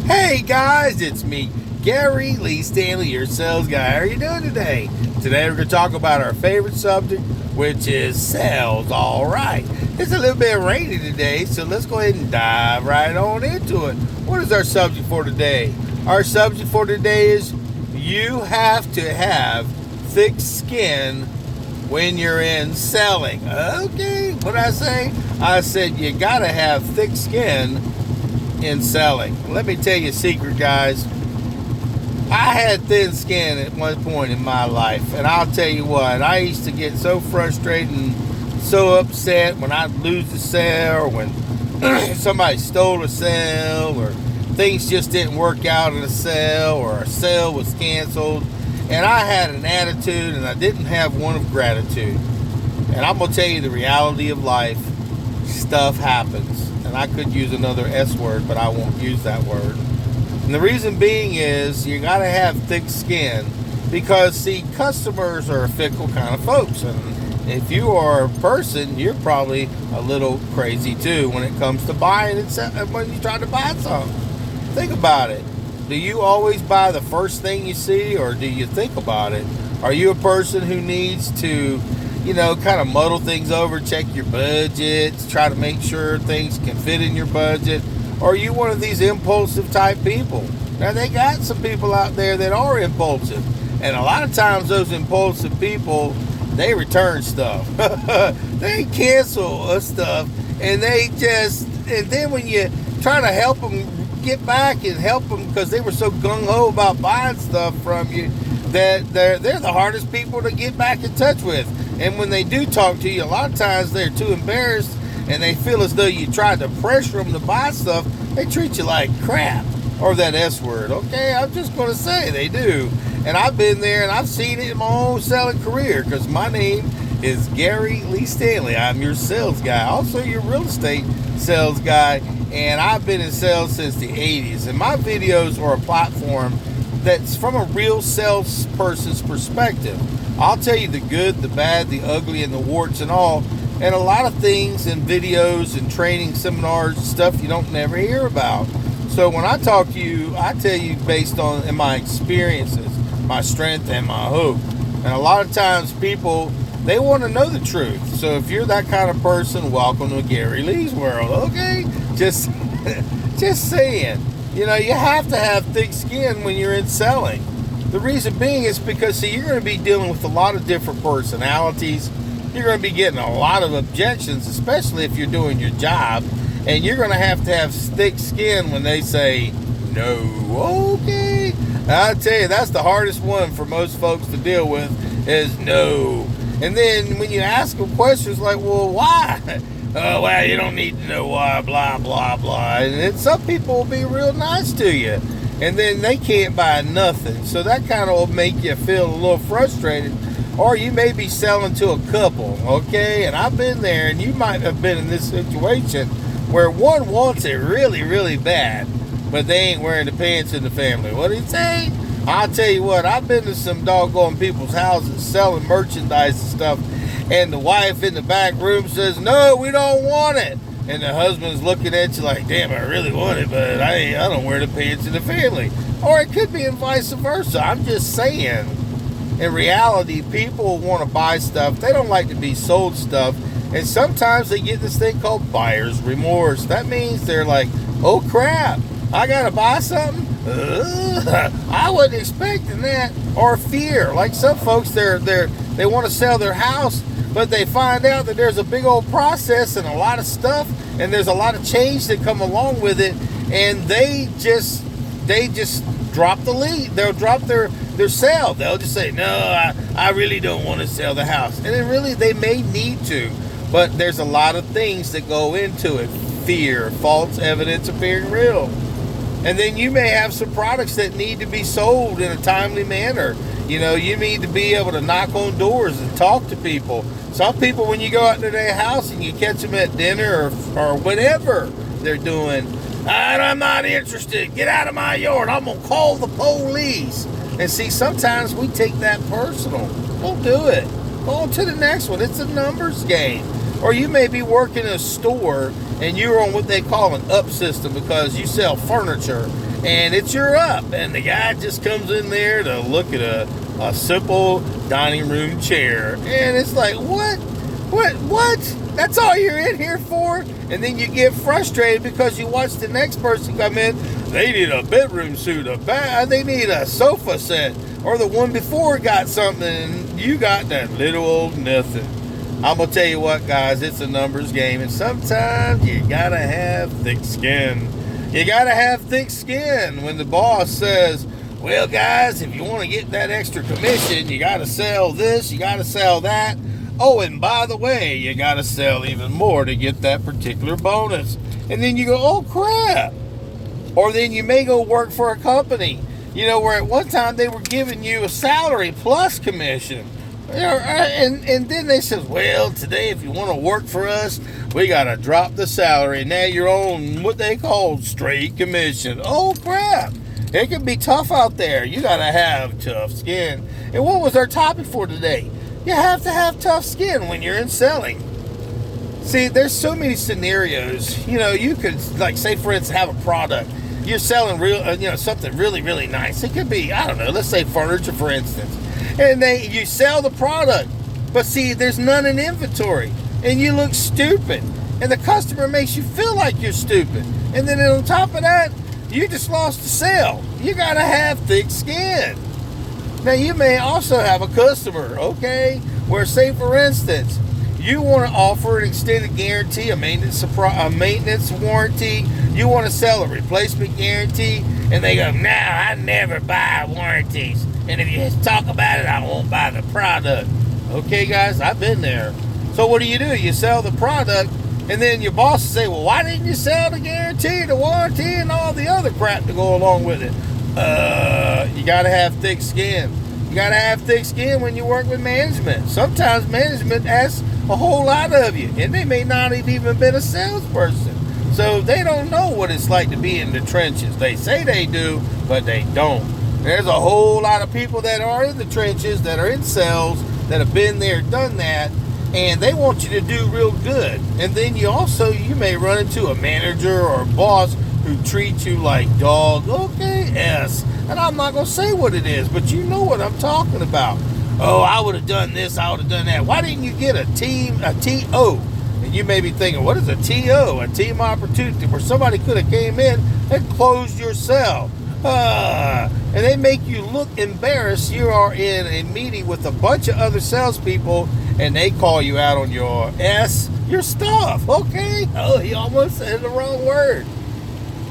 Hey guys, it's me, Gary Lee Stanley, your sales guy. How are you doing today? Today we're going to talk about our favorite subject, which is sales. All right. It's a little bit rainy today, so let's go ahead and dive right on into it. What is our subject for today? Our subject for today is you have to have thick skin when you're in selling. Okay, what did I say? I said you got to have thick skin in selling. Let me tell you a secret, guys. I had thin skin at one point in my life, and I'll tell you what, I used to get so frustrated and so upset when I'd lose a sale, or when somebody stole a sale, or things just didn't work out in a sale, or a sale was canceled, and I had an attitude and I didn't have one of gratitude. And I'm going to tell you the reality of life. Stuff happens. And I could use another S word, but I won't use that word. And the reason being is you got to have thick skin because, see, customers are fickle kind of folks. And if you are a person, you're probably a little crazy too when it comes to buying and when you try to buy something. Think about it. Do you always buy the first thing you see, or do you think about it? Are you a person who needs to kind of muddle things over, check your budget, try to make sure things can fit in your budget? Or are you one of these impulsive type people? Now, they got some people out there that are impulsive. And a lot of times those impulsive people, they return stuff. They cancel stuff. And then when you try to help them get back and help them because they were so gung-ho about buying stuff from you, that they're the hardest people to get back in touch with. And when they do talk to you, a lot of times they're too embarrassed and they feel as though you tried to pressure them to buy stuff. They treat you like crap, or that S word. Okay, I'm just going to say they do. And I've been there and I've seen it in my own selling career, because my name is Gary Lee Stanley. I'm your sales guy, also your real estate sales guy. And I've been in sales since the 80s. And my videos are a platform that's from a real salesperson's perspective. I'll tell you the good, the bad, the ugly, and the warts and all. And a lot of things in videos and training seminars and stuff you don't never hear about. So when I talk to you, I tell you based on my experiences, my strength, and my hope. And a lot of times people, they want to know the truth. So if you're that kind of person, welcome to Gary Lee's world. Okay? Just saying. You have to have thick skin when you're in selling. The reason being is because, see, you're going to be dealing with a lot of different personalities. You're going to be getting a lot of objections, especially if you're doing your job. And you're going to have thick skin when they say no. Okay. I'll tell you, that's the hardest one for most folks to deal with, is no. And then when you ask them questions like, well, why? Well, you don't need to know why, blah, blah, blah. And then some people will be real nice to you, and then they can't buy nothing. So that kind of will make you feel a little frustrated. Or you may be selling to a couple, okay? And I've been there, and you might have been in this situation where one wants it really, really bad, but they ain't wearing the pants in the family. What do you say? I'll tell you what, I've been to some doggone people's houses selling merchandise and stuff, and the wife in the back room says, no, we don't want it. And the husband's looking at you like, damn, I really want it, but I don't wear the pants in the family. Or it could be in vice versa. I'm just saying, in reality, people want to buy stuff. They don't like to be sold stuff. And sometimes they get this thing called buyer's remorse. That means they're like, oh crap, I got to buy something? I wasn't expecting that. Or fear. Like some folks, they want to sell their house, but they find out that there's a big old process and a lot of stuff, and there's a lot of change that come along with it, and they just drop the lead. They'll drop their sale. They'll just say, no, I really don't want to sell the house. And then really they may need to, but there's a lot of things that go into it. Fear, false evidence appearing real. And then you may have some products that need to be sold in a timely manner. You need to be able to knock on doors and talk to people. Some people, when you go out to their house and you catch them at dinner or whatever they're doing, I'm not interested. Get out of my yard. I'm going to call the police. And see, sometimes we take that personal. Don't do it. Go on to the next one. It's a numbers game. Or you may be working in a store and you're on what they call an up system because you sell furniture and it's your up, and the guy just comes in there to look at a simple dining room chair, and it's like, what? That's all you're in here for? And then you get frustrated because you watch the next person come in. They need a bedroom suite, they need a sofa set, or the one before got something, and you got that little old nothing. I'm going to tell you what, guys, it's a numbers game, and sometimes you got to have thick skin. You got to have thick skin when the boss says, well, guys, if you want to get that extra commission, you got to sell this, you got to sell that. Oh, and by the way, you got to sell even more to get that particular bonus. And then you go, oh, crap. Or then you may go work for a company, where at one time they were giving you a salary plus commission. And then they said, well, today if you want to work for us, we got to drop the salary. Now you're on what they call straight commission. Oh, crap. It can be tough out there. You got to have tough skin. And what was our topic for today? You have to have tough skin when you're in selling. See, there's so many scenarios. You could, like, say, for instance, have a product. You're selling something really, really nice. It could be, I don't know, let's say furniture, for instance. And you sell the product, but see, there's none in inventory, and you look stupid, and the customer makes you feel like you're stupid. And then on top of that, you just lost the sale. You gotta have thick skin. Now, you may also have a customer, okay, where, say, for instance, you want to offer an extended guarantee, a maintenance warranty. You want to sell a replacement guarantee, and they go, no, I never buy warranties. And if you talk about it, I won't buy the product. Okay, guys, I've been there. So what do? You sell the product, and then your boss will say, well, why didn't you sell the guarantee, the warranty, and all the other crap to go along with it? You got to have thick skin. You got to have thick skin when you work with management. Sometimes management asks a whole lot of you, and they may not have even been a salesperson. So they don't know what it's like to be in the trenches. They say they do, but they don't. There's a whole lot of people that are in the trenches, that are in sales, that have been there, done that, and they want you to do real good. And then you may run into a manager or a boss who treats you like dog. Okay, yes. And I'm not going to say what it is, but you know what I'm talking about. Oh, I would have done this, I would have done that. Why didn't you get a TO? And you may be thinking, what is a TO? A team opportunity, where somebody could have came in and closed your sale. And they make you look embarrassed. You are in a meeting with a bunch of other salespeople, and they call you out on your stuff. Okay? Oh, he almost said the wrong word.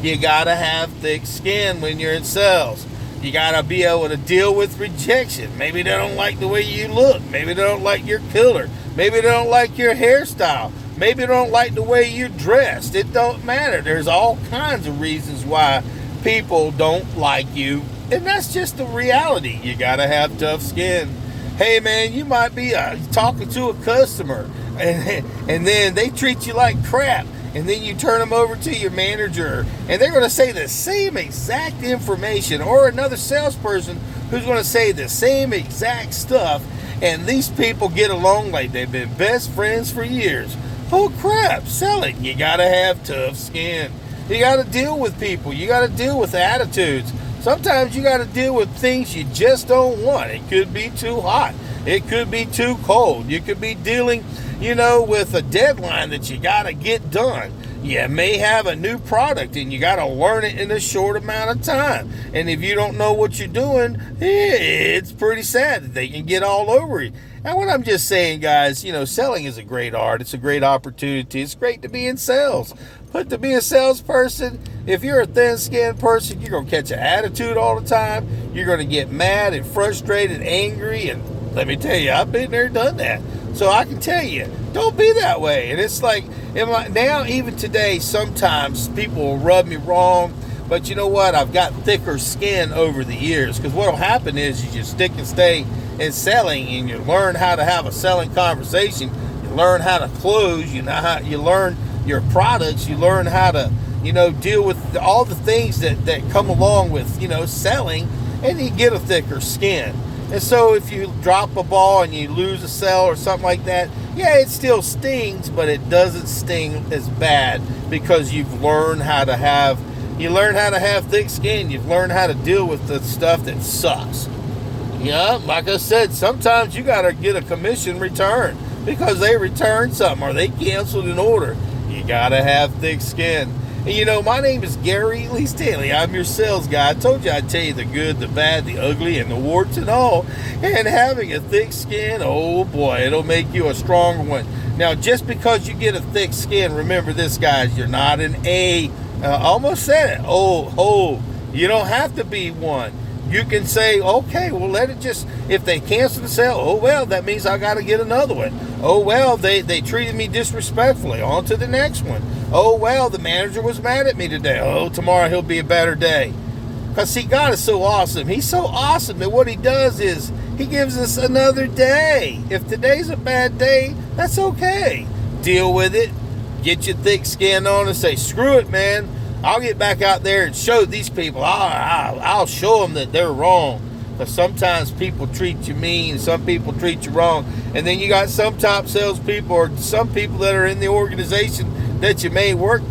You gotta have thick skin when you're in sales. You gotta be able to deal with rejection. Maybe they don't like the way you look. Maybe they don't like your color. Maybe they don't like your hairstyle. Maybe they don't like the way you're dressed. It don't matter. There's all kinds of reasons why people don't like you, and that's just the reality. You gotta have tough skin. Hey man, you might be talking to a customer, and then they treat you like crap, and then you turn them over to your manager, and they're going to say the same exact information, or another salesperson who's going to say the same exact stuff, and these people get along like they've been best friends for years. Oh crap, selling, you got to have tough skin. You got to deal with people. You got to deal with attitudes. Sometimes you got to deal with things you just don't want. It could be too hot. It could be too cold. You could be dealing, with a deadline that you got to get done. You may have a new product and you got to learn it in a short amount of time. And if you don't know what you're doing, it's pretty sad that they can get all over you. And what I'm just saying, guys, selling is a great art. It's a great opportunity. It's great to be in sales. But to be a salesperson, if you're a thin-skinned person, you're going to catch an attitude all the time. You're going to get mad and frustrated, angry. And let me tell you, I've been there, done that. So I can tell you, don't be that way. And it's like, now even today, sometimes people will rub me wrong. But you know what? I've got thicker skin over the years. Because what will happen is you just stick and stay in selling, and you learn how to have a selling conversation. You learn how to close. You learn your products. You learn how to, deal with all the things that come along with, selling, and you get a thicker skin. And so if you drop a ball and you lose a sale or something like that, yeah, it still stings, but it doesn't sting as bad because you've learned how to have You learn how to have thick skin. You've learned how to deal with the stuff that sucks. Yeah, like I said, sometimes you got to get a commission return because they returned something or they canceled an order. You got to have thick skin. And you know, my name is Gary Lee Stanley. I'm your sales guy. I told you I'd tell you the good, the bad, the ugly, and the warts and all. And having a thick skin, oh boy, it'll make you a stronger one. Now, just because you get a thick skin, remember this, guys, you're not an A. Almost said it. You don't have to be one. You can say, okay, well, let it just, if they cancel the sale, oh, well, that means I got to get another one. Oh, well, they treated me disrespectfully. On to the next one. Oh, well, the manager was mad at me today. Oh, tomorrow he'll be a better day. Because, see, God is so awesome. He's so awesome that what he does is he gives us another day. If today's a bad day, that's okay. Deal with it. Get your thick skin on and say, screw it, man. I'll get back out there and show these people. I'll show them that they're wrong. Because sometimes people treat you mean, some people treat you wrong. And then you got some top salespeople or some people that are in the organization that you may work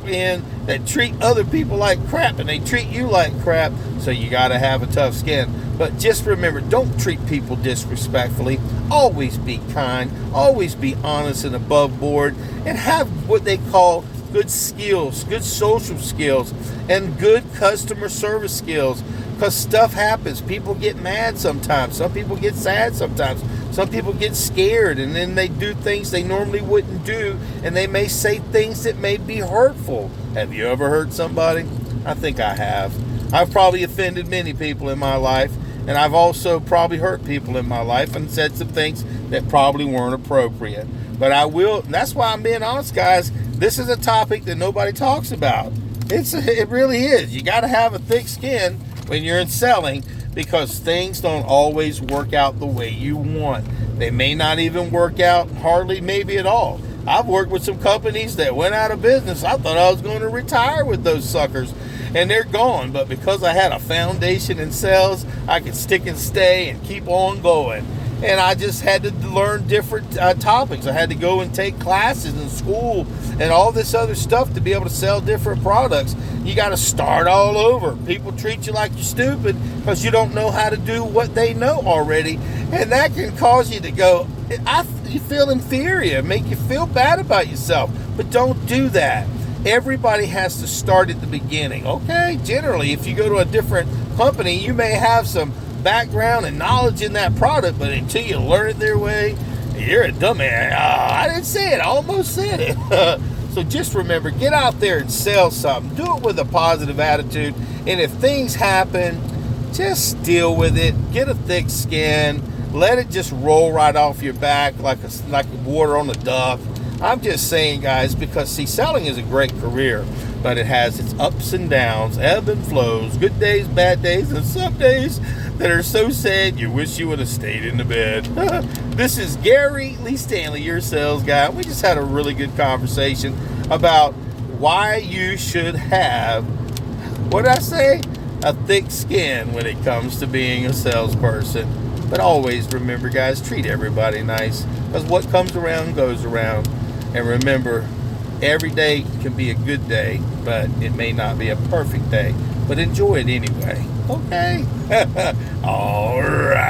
in that treat other people like crap, and they treat you like crap. So you got to have a tough skin. But just remember, don't treat people disrespectfully. Always be kind. Always be honest and above board. And have what they call good skills, good social skills, and good customer service skills. Because stuff happens. People get mad sometimes. Some people get sad sometimes. Some people get scared, and then they do things they normally wouldn't do, and they may say things that may be hurtful. Have you ever hurt somebody? I think I have. I've probably offended many people in my life, and I've also probably hurt people in my life and said some things that probably weren't appropriate. But I will, and that's why I'm being honest, guys. This is a topic that nobody talks about. It really is. You got to have a thick skin when you're in selling, because things don't always work out the way you want. They may not even work out hardly maybe at all. I've worked with some companies that went out of business. I thought I was going to retire with those suckers, and they're gone. But because I had a foundation in sales, I could stick and stay and keep on going. And I just had to learn different topics. I had to go and take classes in school and all this other stuff to be able to sell different products. You got to start all over. People treat you like you're stupid because you don't know how to do what they know already. And that can cause you to go, you feel inferior, make you feel bad about yourself. But don't do that. Everybody has to start at the beginning, okay? Generally, if you go to a different company, you may have some background and knowledge in that product, but until you learn it their way, you're a dumbass. I didn't say it, I almost said it. So just remember, get out there and sell something. Do it with a positive attitude, and if things happen, just deal with it. Get a thick skin. Let it just roll right off your back like water on a duck. I'm just saying, guys, because see, selling is a great career, but it has its ups and downs, ebb and flows, good days, bad days, and some days that are so sad you wish you would have stayed in the bed. This is Gary Lee Stanley, your sales guy. We just had a really good conversation about why you should have, what did I say? A thick skin when it comes to being a salesperson. But always remember, guys, treat everybody nice, because what comes around goes around. And remember, every day can be a good day, but it may not be a perfect day. But enjoy it anyway. Okay? All right.